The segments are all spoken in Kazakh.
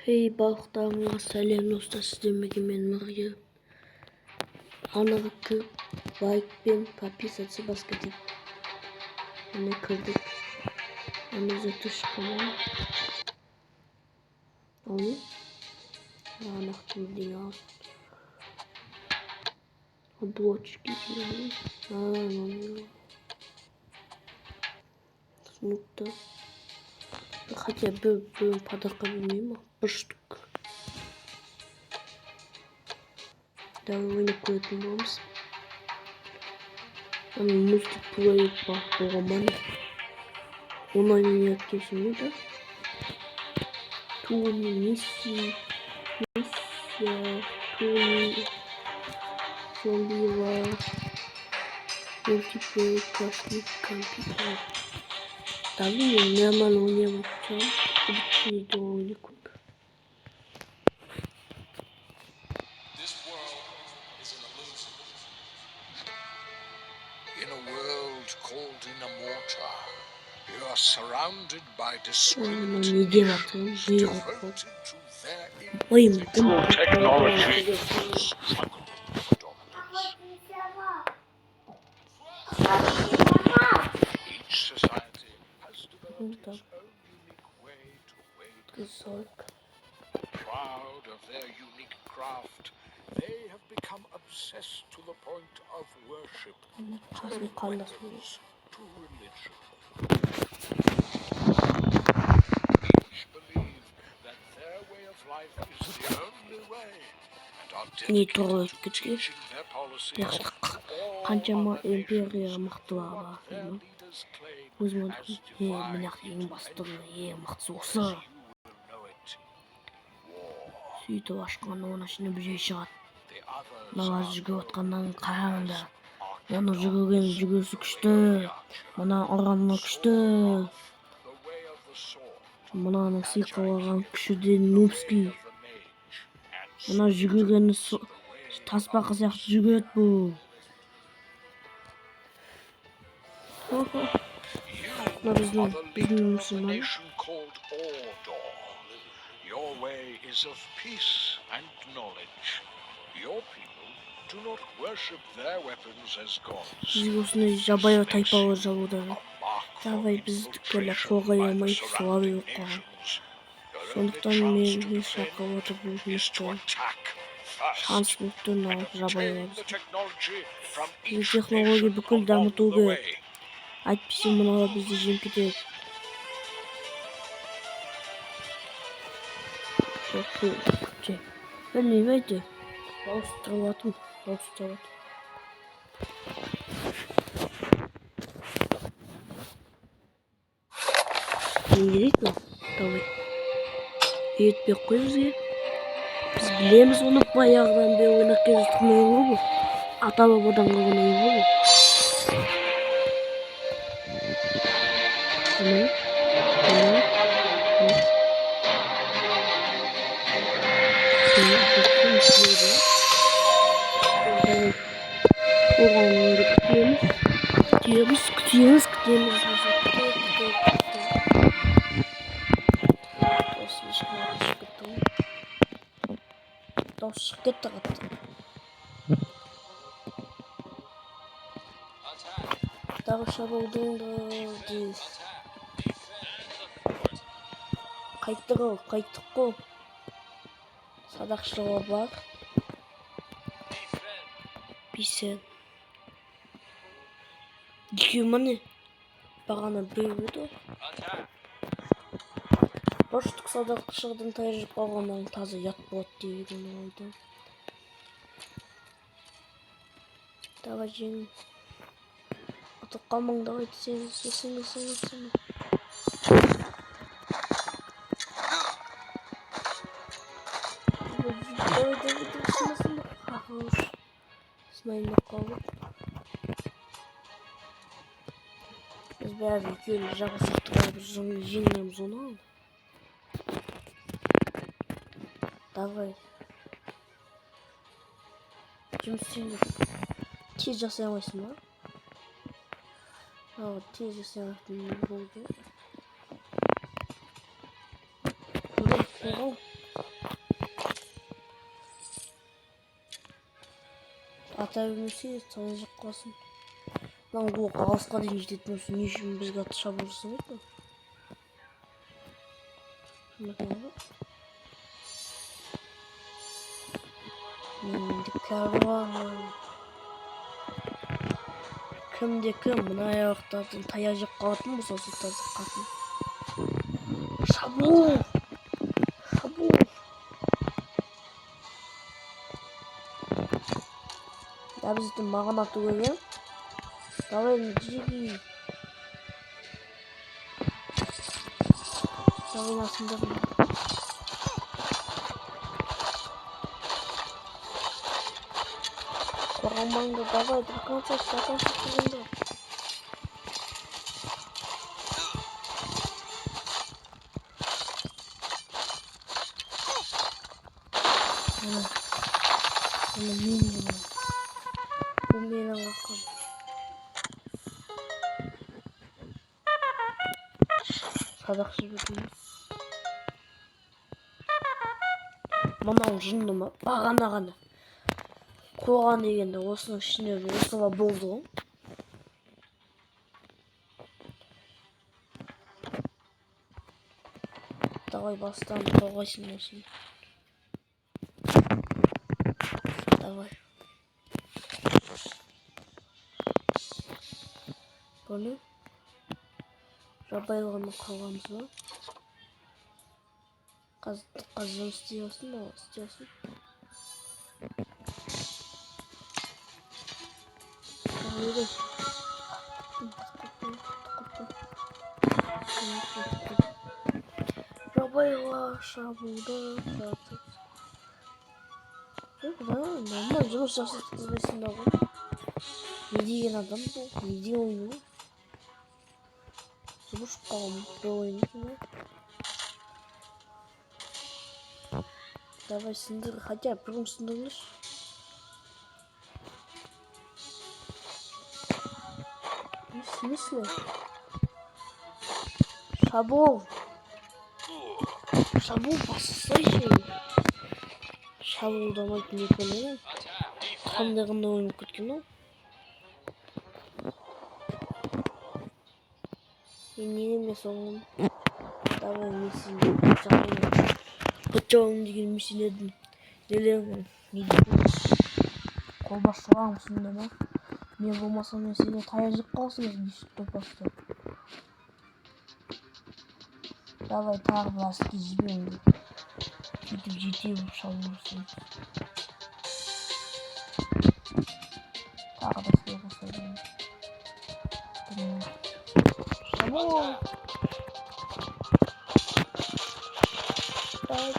Hey балықтарыңа сәлем достар, сіздермен мен Мария. Анаркы лайк пен подписаться басқа тек. Міне кірдік. Аны затышканым. Ал не? Анақтың дейін ал. Блочки дейін. Ну. Смутта. Хотя бы подарка мимо. Бір штук. Давай ойнап көретін боламыз. Мультиплеер бар болған. Онлайн ойнап келсем да. Туни, миссия, туни, зомбилар, мультиплеер, космик, компьютер. Давай я нормально не могу. Обычный долгик. In a world called Inamorta, you are surrounded by discrete Не делать, devoted to their ой, individual technology struggle for dominance. Each society has developed its own unique way to wage war. Proud of their unique craft, they have become obsessed to the point of worship, turning weapons to religion. Each believe that their way of life is the only way, and are dedicated to teaching their policies to all қаншама other nations империя мықтылар what бар. their leaders claim Өзім as мына divine ең бастығы, ең мықтысы as осы. you will know it. War. Сөйтіп ашқан оның ішіне бөжей шығады. The others Мына are жүгіріп known отқаннан қараңдар. as Оны жүгірген жүгірісі күшті. Мына ұраны күшті. the way of the sword, Мынаның сиқырлаған күші де нубский. the mage, and Мына жүгіргені таспақы сияқты жүгіреді бұл. Мына біздің мұсылман. nation called Ordor. Your way is of peace and knowledge. Your people do not worship their weapons as gods. Біз осындай жабайы тайпалы жалуда. Давай біздікілі қорғай алмай славы жоқ қоған. Сондықтан мен шақырып отыр бұл мықты. Шанс мүттін алып жабайы. Біз технология бүкіл дамыту керек. Әйтпесе мұнала бізді жем кетеді. Білмеймін әйті. Ауыстырылатын. Не керек пе? Давай. Етпек қой бізге. Біз білеміз оны баяғыдан бері ойнап келе жатқан ойын ғой. Ата-бабадан қалған ойын ғой. Күтеміз. Дауыс шығып кетті қатты. Дағы шабылдың дейіз. Қайттық қой. Садақшылығы бар. Бейсен. Екеу міне. Бағана бір өді. Бұрыштық садақшылығын тайжып қалғаннан таза ят болады деген ойды. Давай жеңін. Атып қалмаң, давай сен. Снайдер қалды. Біз бәрі екеуін жағасықтырып жеңеміз оны алды. Давай. Жұмыс істеймін. Тез жасай алмайсың ба? Тез жасай алмайтын болды. Қорғау. айта бермесе таяжып қалсын. Lan bu ağızka deyince etmiyorsun. Niye şimdi biz katı şabırsın mı? Şimdi ne? Kervan. Kimde kim? Buna ayakta tayacık kaldı mı? Sosu tazık kaldı. Şabu. Şabu. Ya biz de mağan atı koyuyor. Давай, иди. Давай насында. Команда, давай, до конца секунды. Она минимум. У меня лаком. Садақшы бітейін. Мынау жынды ма? Бағана ғана. Қоған дегенде осының ішіне осыға болды ғой. Давай бастан тоғайсын осыны. Давай. Бұны жабайылғаны қалғамыз ба? Қазым істейсің ба? Істейсің. Öyle. Arabayla şabuda zaten. Normal canım şahsı tızbesinde bu. Ne diyen adam bu? Ne diyen oyunu? Zıbuş kalmış bir oyunu mu? Давай сындыр, хотя бұрын сындырмыш. В смысле? Шабол. Шабол бассайшы. Шабол дамайтын екен ғой. Қандағында ойнап кеткен ғой. Мен не емес оңым. Давай мен сізді жақын. Қытжауым деген меселердің нелерін не деймін. Қолбас сұрағым сонда ма? Мен болмасам мен сені таяжып қалсыңыз дейсіз топасты. Давай тағы басты жіберіңді. Сөйтіп жетеу шалмырсың. Тағы да сіле қосайын. Шабол! Давай.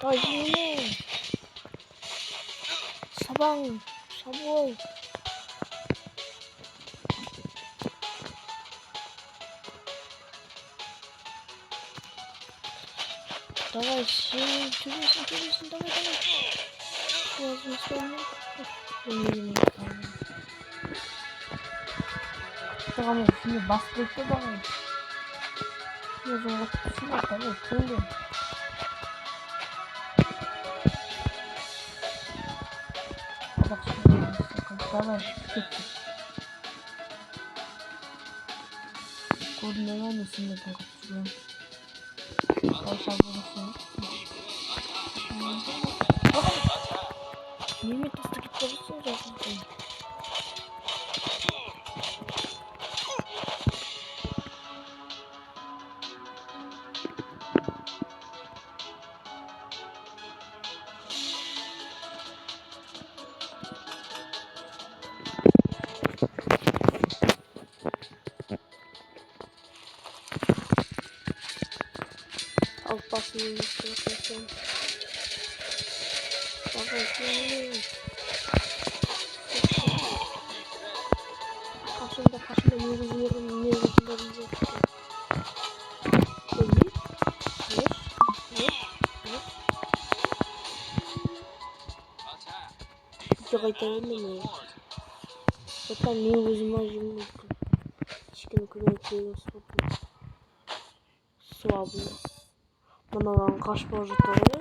Давай, жеңе! Шабан! Шабол! Давай, жүресің, давай. Tamam, şimdi baskette bakın. Ne zaman şuna tabii şimdi. Bak şimdi tamam gitti. Koordinatör üstünde bakıyorum. Başa vurursun. Niye tasdik ediyorsun zaten? Alt basmayı istiyorsan. Bakın. Karşımda yürüyorum. Çok ayıtabilirim ya. Zaten niye gözüm acım yok. Çıkın kırmızı слабый. Мынаған қашпа жатыр ғой.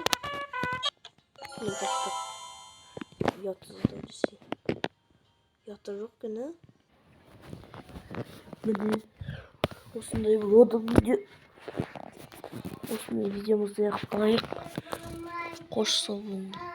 ұятсызда десе. Ұяты жоқ екен, а? Міне осындай болды осындай видеомызды аяқтайық. Қош сау болыңдар.